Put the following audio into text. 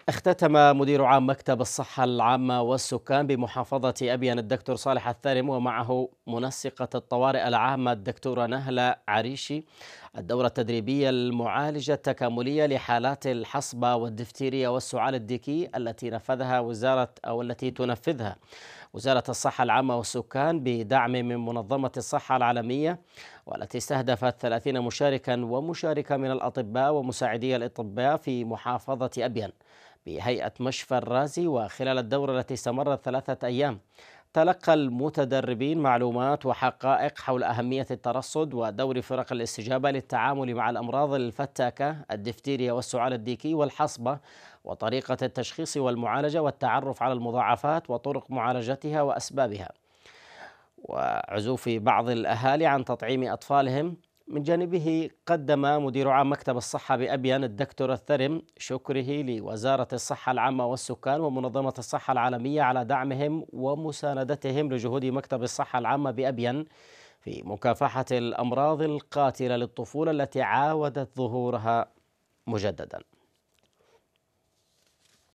اختتم مدير عام مكتب الصحة العامة والسكان بمحافظة أبين الدكتور صالح الثارم ومعه منسقة الطوارئ العامة الدكتورة نهلة عريشي الدورة التدريبية المعالجة التكاملية لحالات الحصبة والدفتيريا والسعال الديكي التي تنفذها وزارة الصحة العامة والسكان بدعم من منظمة الصحة العالمية، والتي استهدفت 30 مشاركا ومشاركة من الأطباء ومساعدي الأطباء في محافظة أبين بهيئة مشفى الرازي. وخلال الدورة التي استمرت 3 أيام تلقى المتدربين معلومات وحقائق حول أهمية الترصد ودور فرق الاستجابة للتعامل مع الأمراض الفتاكة الدفتيريا والسعال الديكي والحصبة، وطريقة التشخيص والمعالجة والتعرف على المضاعفات وطرق معالجتها وأسبابها، وعزوف بعض الأهالي عن تطعيم أطفالهم. من جانبه قدم مدير عام مكتب الصحة بأبين الدكتور الثرم شكره لوزارة الصحة العامة والسكان ومنظمة الصحة العالمية على دعمهم ومساندتهم لجهود مكتب الصحة العامة بأبين في مكافحة الأمراض القاتلة للطفولة التي عاودت ظهورها مجددا.